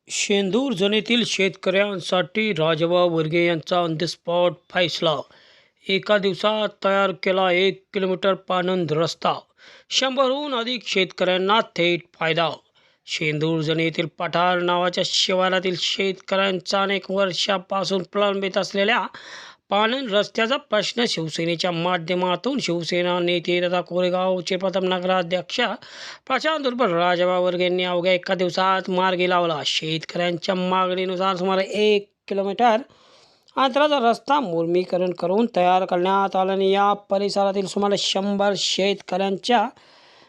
शेंदूर जणीतील शेतकऱ्यांसाठी राजभाऊ वर्गे यांचा ऑन द स्पॉट फैसला. एका दिवसात तयार केला 1 किलोमीटर पाणंद रस्ता. 100हून अधिक शेतकऱ्यांना थेट फायदा. शेंदूर जणीतील पठार नावाच्या शिवारातील शेतकऱ्यांचा अनेक वर्षापासून प्रलंबित असलेल्या पाणंद रस्त्याचा प्रश्न शिवसेनेच्या माध्यमातून शिवसेना नेते तथा कोरेगावचे प्रथम नगराध्यक्ष प्रशांत उर्फ राजभाऊ वर्गे यांनी अवघ्या एका दिवसात मार्गी लावला. शेतकऱ्यांच्या मागणीनुसार सुमारे 1 किलोमीटर अंतराचा रस्ता मुर्मीकरण करून तयार करण्यात आल्याने या परिसरातील सुमारे 100 शेतकऱ्यांच्या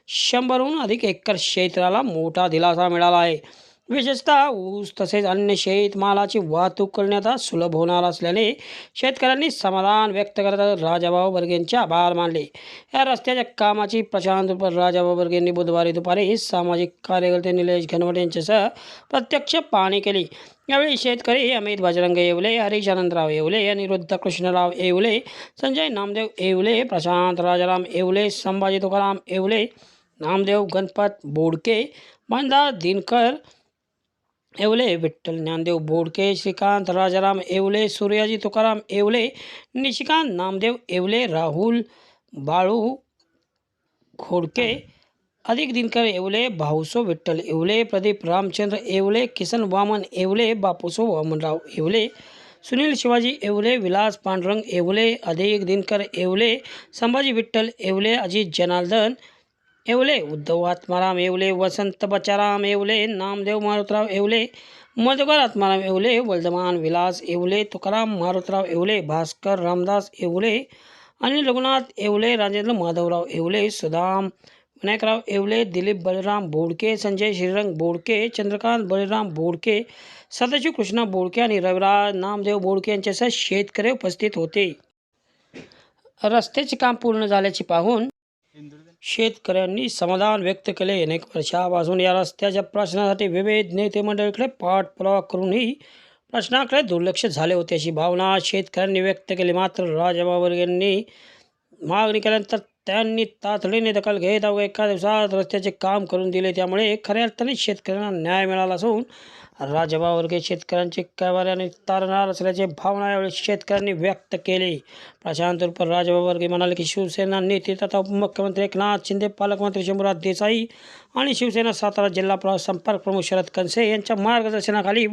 100हून अधिक एकर क्षेत्राला मोठा दिलासा मिळाला आहे. विशेषतः ऊस तसेच अन्य शेतमालाची वाहतूक करण्याचा सुलभ होणार असल्याने शेतकऱ्यांनी समाधान व्यक्त करत राजाभाऊ वर्गेंचे आभार मानले. या रस्त्याच्या कामाची प्रशांत उर्फ राजाभाऊ वर्गे यांनी बुधवारी दुपारी सामाजिक कार्यकर्ते निलेश घनवट यांच्यासह प्रत्यक्ष पाहणी केली. यावेळी शेतकरी अमित बजरंग येवले, हरीश आनंदराव येवले, अनिरुद्ध कृष्णराव येवले, संजय नामदेव येवले, प्रशांत राजाराम येवले, संभाजी तुकाराम येवले, नामदेव गणपत बोडके, मंदार दिनकर येवले, विठ्ठल ज्ञानदेव बोडके, श्रीकांत राजाराम येवले, सूर्याजी तुकाराम येवले, निशिकांत नामदेव येवले, राहुल बाळू खोडके, अधिक दिनकर येवले, भाऊसो विठ्ठल येवले, प्रदीप रामचंद्र येवले, किसन वामन येवले, बापूसो वामनराव येवले, सुनील शिवाजी येवले, विलास पांडुरंग येवले, अधिक दिनकर येवले, संभाजी विठ्ठल येवले, अजित जनार्दन येवले, उद्धव आत्माराम येवले, वसंत बचाराम येवले, नामदेव मारुतराव येवले, मधुकर आत्माराम येवले, वर्धमान विलास येवले, तुकाराम मारुतराव येवले, भास्कर रामदास येवले, अनिल रघुनाथ येवले, राजेंद्र माधवराव येवले, सुदाम विनायकराव येवले, दिलीप बळीराम बोडके, संजय श्रीरंग बोडके, चंद्रकांत बळीराम बोडके, सदाशिव कृष्णा बोडके आणि रविराज नामदेव बोडके यांच्यासह शेतकरी उपस्थित होते. रस्त्याचे काम पूर्ण झाल्याचे पाहून शेतकऱ्यांनी समाधान व्यक्त केले. अनेक वर्षापासून या रस्त्याच्या प्रश्नासाठी विविध नेते मंडळीकडे पाठपुरावा करूनही प्रश्नाकडे दुर्लक्ष झाले होते अशी भावना शेतकऱ्यांनी व्यक्त केली. मात्र राजाभाऊ वर्गे यांनी मागणी केल्यानंतर त्यांनी तातडीने दखल घेत अवघ्या एका दिवसात रस्त्याचे काम करून दिले. त्यामुळे खऱ्या अर्थाने शेतकऱ्यांना न्याय मिळाला असून राजाभाऊ वर्गे शेतकऱ्यांचे कैवाऱ्याने तारणार असल्याची भावना यावेळी शेतकऱ्यांनी व्यक्त केली. प्रशांत उर्फ राजाभाऊ वर्गे म्हणाले की शिवसेना नेते तथा उपमुख्यमंत्री एकनाथ शिंदे, पालकमंत्री शंभूराज देसाई आणि शिवसेना सातारा जिल्हा संपर्क प्रमुख शरद कनसे यांच्या मार्गदर्शनाखाली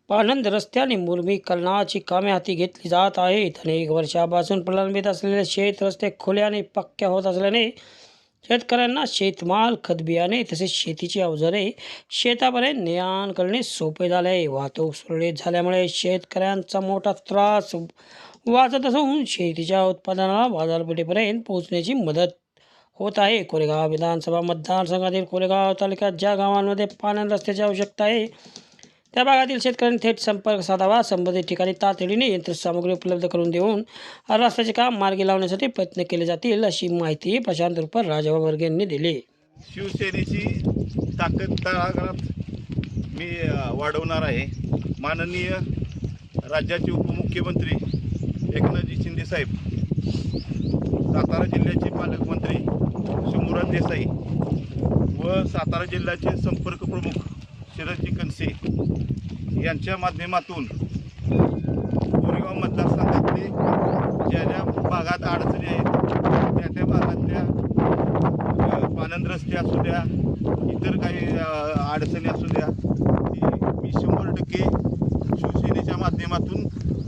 पाणंद रस्त्याने मुर्मीकरणाची कामे हाती घेतली जात आहेत. अनेक वर्षापासून प्रलंबित असलेले शेत रस्ते खुल्याने पक्क्या होत असल्याने शेतकऱ्यांना शेतमाल, खतबियाणे तसेच शेतीची अवजारे शेतापर्यंत ने-आण करणे सोपे झाले आहे. वाहतूक सुरळीत झाल्यामुळे शेतकऱ्यांचा मोठा त्रास वाचत असून शेतीच्या उत्पादनाला बाजारपेठेपर्यंत पोहोचण्याची मदत होत आहे. कोरेगाव विधानसभा मतदारसंघातील कोरेगाव तालुक्यात ज्या गावांमध्ये पाणंद रस्त्याची आवश्यकता आहे त्या भागातील शेतकऱ्यांनी थेट संपर्क साधावा. संबंधित ठिकाणी तातडीने यंत्रसामुग्री उपलब्ध करून देऊन रस्त्याचे काम मार्गी लावण्यासाठी प्रयत्न केले जातील अशी माहिती प्रशांत उर्फ राजाभाऊ वर्गे यांनी दिली. शिवसेनेची ताकद तळागाळात मी वाढवणार आहे. माननीय राज्याचे उपमुख्यमंत्री एकनाथजी शिंदे साहेब, सातारा जिल्ह्याचे पालकमंत्री शंभूराज देसाई व सातारा जिल्ह्याचे संपर्क प्रमुख शरदजी कनसे यांच्या माध्यमातून कोरेगाव मतदारसंघातले ज्या ज्या भागात अडचणी आहेत त्या त्या भागातल्या पाणंद रस्ते असू द्या, इतर काही अडचणी असू द्या, ती मी 100% शिवसेनेच्या माध्यमातून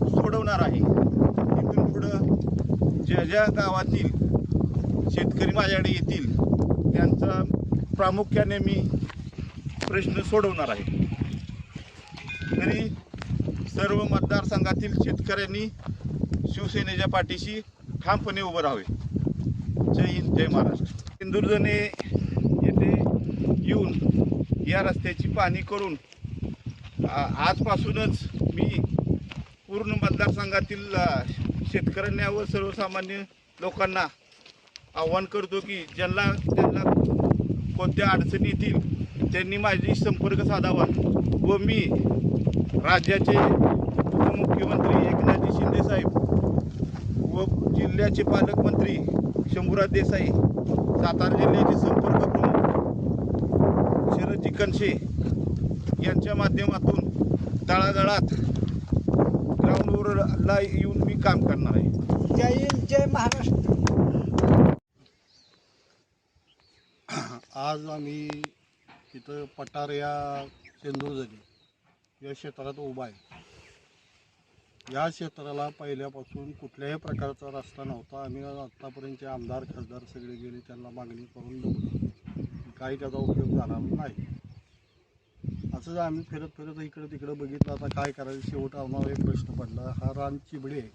सोडवणार आहे. इथून पुढं ज्या ज्या गावातील शेतकरी माझ्याकडे येतील त्यांचा प्रामुख्याने मी प्रश्न सोडवणार आहे. तरी सर्व मतदारसंघातील शेतकऱ्यांनी शिवसेनेच्या पाठीशी ठामपणे उभं राहावे. जय हिंद, जय महाराष्ट्र. इंदुरजने येथे येऊन या रस्त्याची पाहणी करून आजपासूनच मी पूर्ण मतदारसंघातील शेतकऱ्यांना व सर्वसामान्य लोकांना आव्हान करतो की ज्यांना कोणत्या अडचणी येतील त्यांनी माझी संपर्क साधावा व मी राज्याचे उपमुख्यमंत्री एकनाथजी शिंदे साहेब व जिल्ह्याचे पालकमंत्री शंभूराज देसाई, सातारा जिल्ह्याचे संपर्क प्रमुख शरदजी कनसे यांच्या माध्यमातून तळागाळात ग्राउंडवरला येऊन मी काम करणार आहे. जय हिंद, जय महाराष्ट्र. आज आम्ही इथं पठार या शेंदूरजरी या क्षेत्रात उभा आहे. या क्षेत्राला पहिल्यापासून कुठल्याही प्रकारचा रस्ता नव्हता. आम्ही आत्तापर्यंतचे आमदार खासदार सगळे गेले, त्यांना मागणी करून बघलो, काही त्याचा उपयोग झाला नाही. असंच आम्ही फिरत फिरत इकडं तिकडं बघितलं. आता काय करायचं, शेवट आम्हाला एक प्रश्न पडला. हा रान चिबडे आहे,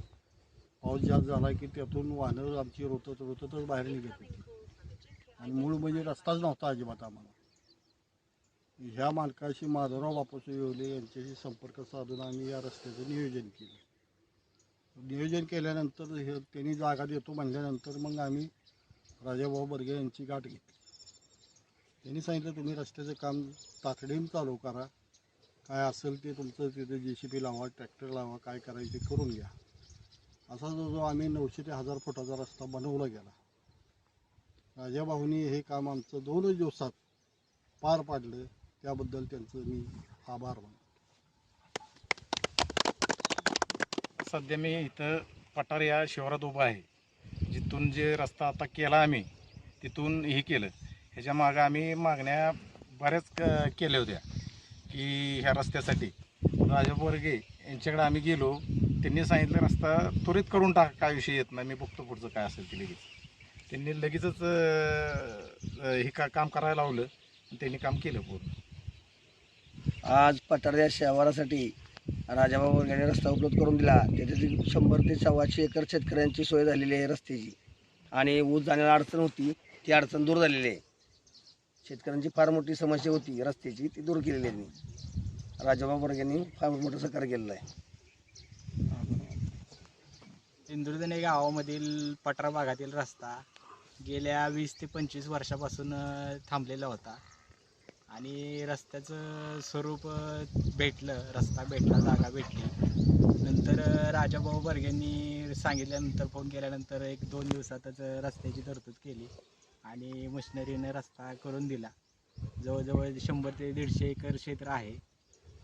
पाऊस जास्त झाला की त्यातून वाहनं आमची रोततच बाहेर निघत होती आणि मूळ म्हणजे रस्ताच नव्हता अजिबात आम्हाला. ह्या मालकाशी माधवराव बापूजी येवले यांच्याशी संपर्क साधून आम्ही या रस्त्याचं नियोजन केलं. नियोजन केल्यानंतर त्यांनी जागा देतो म्हणल्यानंतर मग आम्ही राजाभाऊ बर्गे यांची गाठ घेतली. त्यांनी सांगितलं तुम्ही रस्त्याचं काम तातडीने चालू करा, काय असेल ते तुमचं तिथे JCB लावा, ट्रॅक्टर लावा, काय करायचे करून घ्या. असा जो आम्ही 900 ते 1000 फुटाचा रस्ता बनवला गेला. राजाभाऊनी हे काम आमचं 2 दिवसात पार पाडलं, त्याबद्दल त्यांचं मी आभार मानतो. सध्या मी इथं पठार या शिवारात उभा आहे. जिथून जे रस्ता आता केला आम्ही तिथून हे केलं. ह्याच्या मागं आम्ही मागण्या बऱ्याच केल्या होत्या की ह्या रस्त्यासाठी. राजाभाऊ बर्गे यांच्याकडे आम्ही गेलो, त्यांनी सांगितलं रस्ता त्वरित करून टाक, काय विषय येत नाही, मी बघतो पुढचं काय असेल ते लगेच. त्यांनी लगेचच हे काम करायला लावलं आणि त्यांनी काम केलं पूर्ण. आज पठार या शहरासाठी राजाभाऊ बर्गेने रस्ता उपलब्ध करून दिला. त्याच्यातील 100 ते 125 एकर शेतकऱ्यांची सोय झालेली आहे रस्त्याची, आणि ऊस जाण्याला अडचण होती, ती अडचण दूर झालेली आहे. शेतकऱ्यांची फार मोठी समस्या होती रस्त्याची, ती दूर केलेली आहे. राजाभाऊ बर्गेंनी फार मोठं सहकार्य केलेलं आहे. इंदुर्जने गावामधील पठार भागातील रस्ता गेल्या 20 ते 25 वर्षापासून थांबलेला होता आणि रस्त्याचं स्वरूप भेटलं, रस्ता भेटला, जागा भेटली. नंतर राजाभाऊ बर्गेंनी सांगितल्यानंतर, फोन केल्यानंतर 1-2 दिवसातच रस्त्याची तरतूद केली आणि मशिनरीने रस्ता करून दिला. जवळजवळ 100 ते 150 एकर क्षेत्र आहे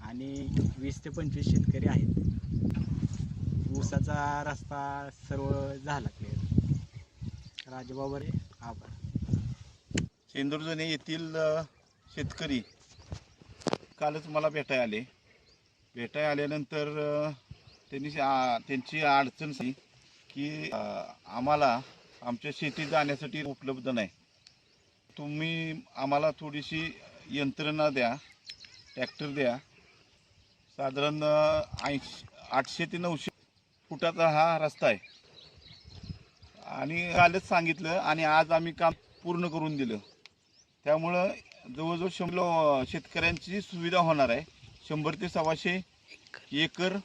आणि 20 ते 25 शेतकरी आहेत. ऊसाचा रस्ता सर्व झाला क्लिअर. राजाभाऊ बर्गे आभार. शेंदुर्जणे येथील शेतकरी कालच मला भेटाय आल्यानंतर त्यांची अडचण सी की आम्हाला आमच्या शेतीत जाण्यासाठी उपलब्ध नाही, तुम्ही आम्हाला थोडीशी यंत्रणा द्या, ट्रॅक्टर द्या. साधारण 800 ते 900 फुटाचा हा रस्ता आहे आणि कालच सांगितलं आणि आज आम्ही काम पूर्ण करून दिलं. त्यामुळं जवळजवळ 100 शेतकऱ्यांची सुविधा होणार आहे. 100 ते 125 एकर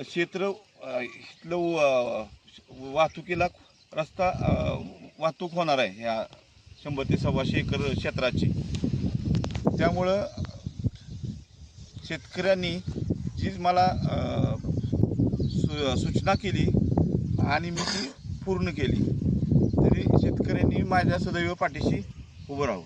क्षेत्र इथलं वाहतुकीला रस्ता वाहतूक होणार आहे ह्या 100 ते 125 एकर क्षेत्राची. त्यामुळं शेतकऱ्यांनी जी मला सूचना केली आणि मी ती पूर्ण केली, तरी शेतकऱ्यांनी माझ्या सदैव पाठीशी उभं राहावं.